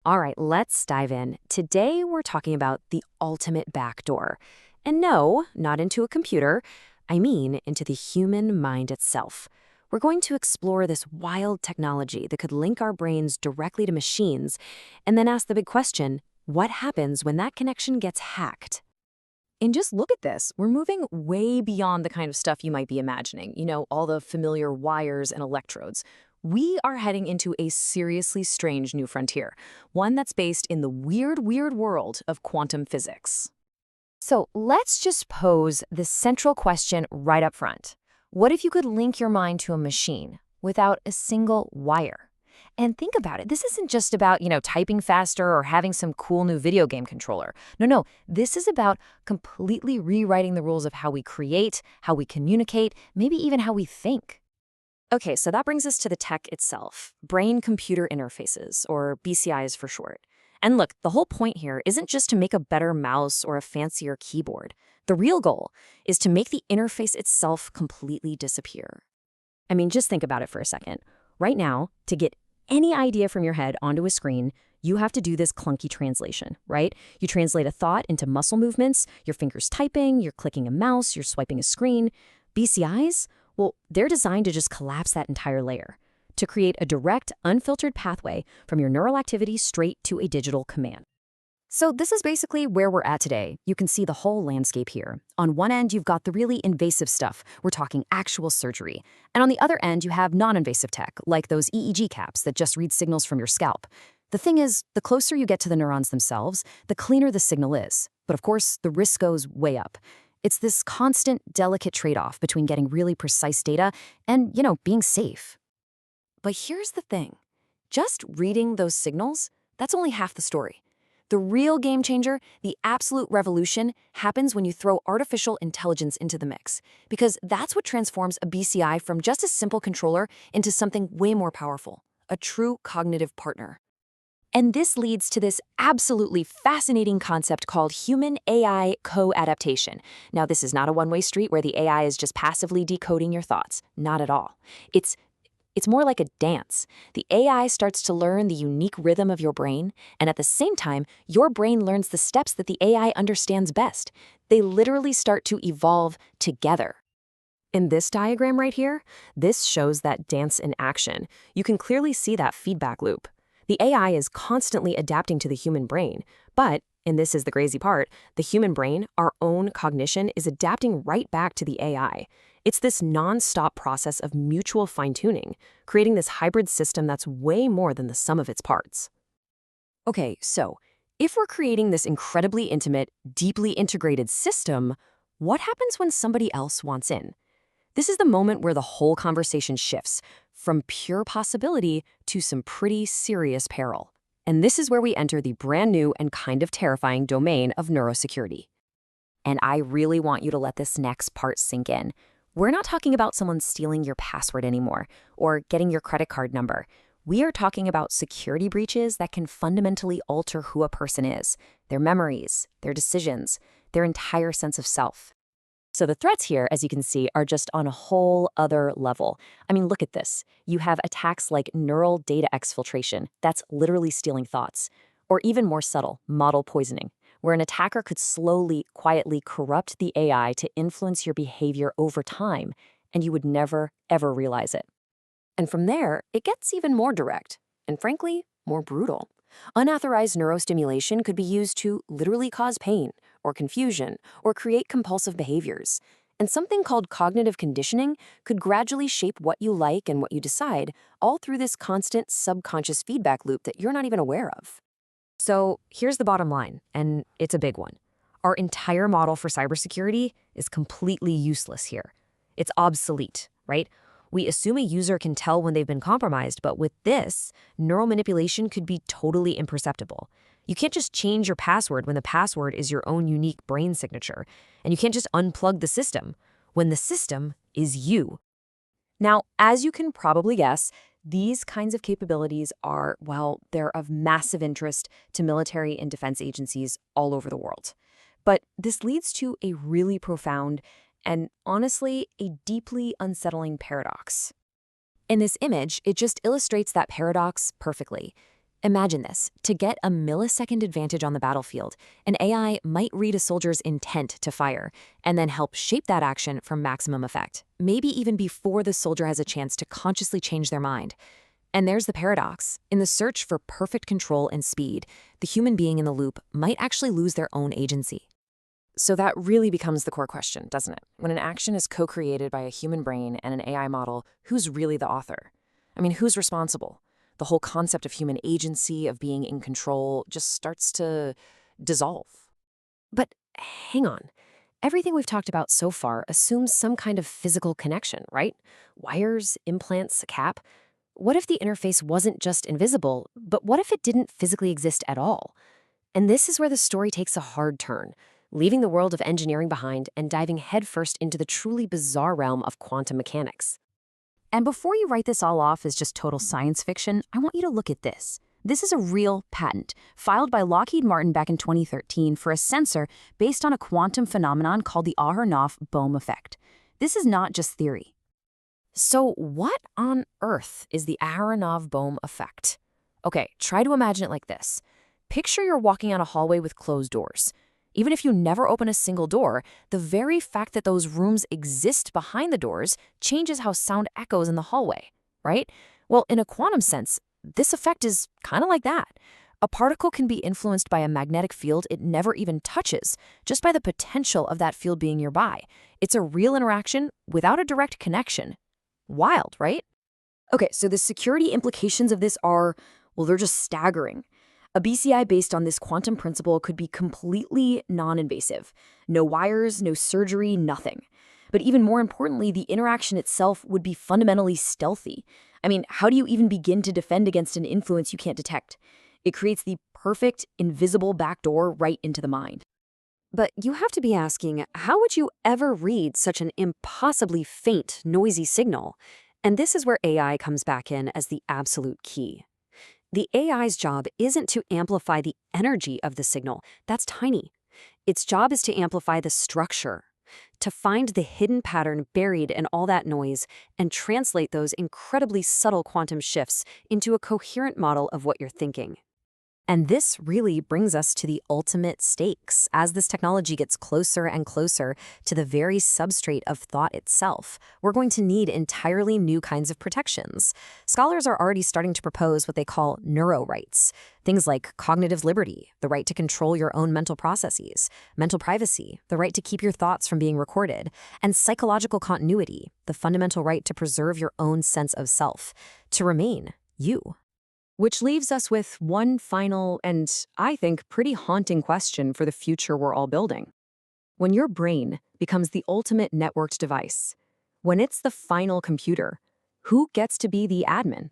All right, let's dive in. Today, we're talking about the ultimate backdoor. And no, not into a computer. I mean, into the human mind itself. We're going to explore this wild technology that could link our brains directly to machines, and then ask the big question, what happens when that connection gets hacked? And just look at this. We're moving way beyond the kind of stuff you might be imagining, all the familiar wires and electrodes. We are heading into a seriously strange new frontier, one that's based in the weird, weird world of quantum physics. So let's just pose the central question right up front. What if you could link your mind to a machine without a single wire? And think about it. This isn't just about, typing faster or having some cool new video game controller. No. This is about completely rewriting the rules of how we create, how we communicate, maybe even how we think. Okay, so that brings us to the tech itself, brain-computer interfaces, or BCIs for short. And look, the whole point here isn't just to make a better mouse or a fancier keyboard. The real goal is to make the interface itself completely disappear. I mean, just think about it for a second. Right now, to get any idea from your head onto a screen, you have to do this clunky translation, right? You translate a thought into muscle movements, your fingers typing, you're clicking a mouse, you're swiping a screen. BCIs? Well, they're designed to just collapse that entire layer, to create a direct, unfiltered pathway from your neural activity straight to a digital command. So this is basically where we're at today. You can see the whole landscape here. On one end, you've got the really invasive stuff. We're talking actual surgery. And on the other end, you have non-invasive tech, like those EEG caps that just read signals from your scalp. The thing is, the closer you get to the neurons themselves, the cleaner the signal is. But of course, the risk goes way up. It's this constant, delicate trade-off between getting really precise data and, being safe. But here's the thing. Just reading those signals, that's only half the story. The real game changer, the absolute revolution, happens when you throw artificial intelligence into the mix, because that's what transforms a BCI from just a simple controller into something way more powerful, a true cognitive partner. And this leads to this absolutely fascinating concept called human-AI co-adaptation. Now, this is not a one-way street where the AI is just passively decoding your thoughts. Not at all. It's more like a dance. The AI starts to learn the unique rhythm of your brain, and at the same time, your brain learns the steps that the AI understands best. They literally start to evolve together. In this diagram right here, this shows that dance in action. You can clearly see that feedback loop. The AI is constantly adapting to the human brain, but, and this is the crazy part, the human brain, our own cognition, is adapting right back to the AI. It's this non-stop process of mutual fine-tuning, creating this hybrid system that's way more than the sum of its parts. Okay, so if we're creating this incredibly intimate, deeply integrated system, what happens when somebody else wants in? This is the moment where the whole conversation shifts from pure possibility to some pretty serious peril. And this is where we enter the brand new and kind of terrifying domain of neurosecurity. And I really want you to let this next part sink in. We're not talking about someone stealing your password anymore or getting your credit card number. We are talking about security breaches that can fundamentally alter who a person is, their memories, their decisions, their entire sense of self. So the threats here, as you can see, are just on a whole other level. I mean, look at this. You have attacks like neural data exfiltration, that's literally stealing thoughts, or even more subtle, model poisoning, where an attacker could slowly, quietly corrupt the AI to influence your behavior over time, and you would never, ever realize it. And from there, it gets even more direct, and frankly, more brutal. Unauthorized neurostimulation could be used to literally cause pain, or confusion, or create compulsive behaviors. And something called cognitive conditioning could gradually shape what you like and what you decide, all through this constant subconscious feedback loop that you're not even aware of. So here's the bottom line, and it's a big one. Our entire model for cybersecurity is completely useless here. It's obsolete, right? We assume a user can tell when they've been compromised, but with this, neural manipulation could be totally imperceptible. You can't just change your password when the password is your own unique brain signature, and you can't just unplug the system when the system is you. Now, as you can probably guess, these kinds of capabilities are, well, they're of massive interest to military and defense agencies all over the world. But this leads to a really profound and, honestly, a deeply unsettling paradox. In this image, it just illustrates that paradox perfectly. Imagine this. To get a millisecond advantage on the battlefield, an AI might read a soldier's intent to fire and then help shape that action for maximum effect, maybe even before the soldier has a chance to consciously change their mind. And there's the paradox. In the search for perfect control and speed, the human being in the loop might actually lose their own agency. So that really becomes the core question, doesn't it? When an action is co-created by a human brain and an AI model, who's really the author? I mean, who's responsible? The whole concept of human agency, of being in control, just starts to dissolve. But hang on. Everything we've talked about so far assumes some kind of physical connection, right? Wires, implants, a cap. What if the interface wasn't just invisible, but what if it didn't physically exist at all? And this is where the story takes a hard turn, leaving the world of engineering behind and diving headfirst into the truly bizarre realm of quantum mechanics. And before you write this all off as just total science fiction, I want you to look at this. This is a real patent, filed by Lockheed Martin back in 2013 for a sensor based on a quantum phenomenon called the Aharonov-Bohm effect. This is not just theory. So what on earth is the Aharonov-Bohm effect? Okay, try to imagine it like this. Picture you're walking down a hallway with closed doors. Even if you never open a single door, the very fact that those rooms exist behind the doors changes how sound echoes in the hallway, right? Well, in a quantum sense, this effect is kind of like that. A particle can be influenced by a magnetic field it never even touches, just by the potential of that field being nearby. It's a real interaction without a direct connection. Wild, right? Okay, so the security implications of this are, well, they're just staggering. A BCI based on this quantum principle could be completely non-invasive. No wires, no surgery, nothing. But even more importantly, the interaction itself would be fundamentally stealthy. I mean, how do you even begin to defend against an influence you can't detect? It creates the perfect, invisible backdoor right into the mind. But you have to be asking, how would you ever read such an impossibly faint, noisy signal? And this is where AI comes back in as the absolute key. The AI's job isn't to amplify the energy of the signal. That's tiny. Its job is to amplify the structure, to find the hidden pattern buried in all that noise and translate those incredibly subtle quantum shifts into a coherent model of what you're thinking. And this really brings us to the ultimate stakes. As this technology gets closer and closer to the very substrate of thought itself, we're going to need entirely new kinds of protections. Scholars are already starting to propose what they call neuro-rights, things like cognitive liberty, the right to control your own mental processes, mental privacy, the right to keep your thoughts from being recorded, and psychological continuity, the fundamental right to preserve your own sense of self, to remain you. Which leaves us with one final and, I think, pretty haunting question for the future we're all building. When your brain becomes the ultimate networked device, when it's the final computer, who gets to be the admin?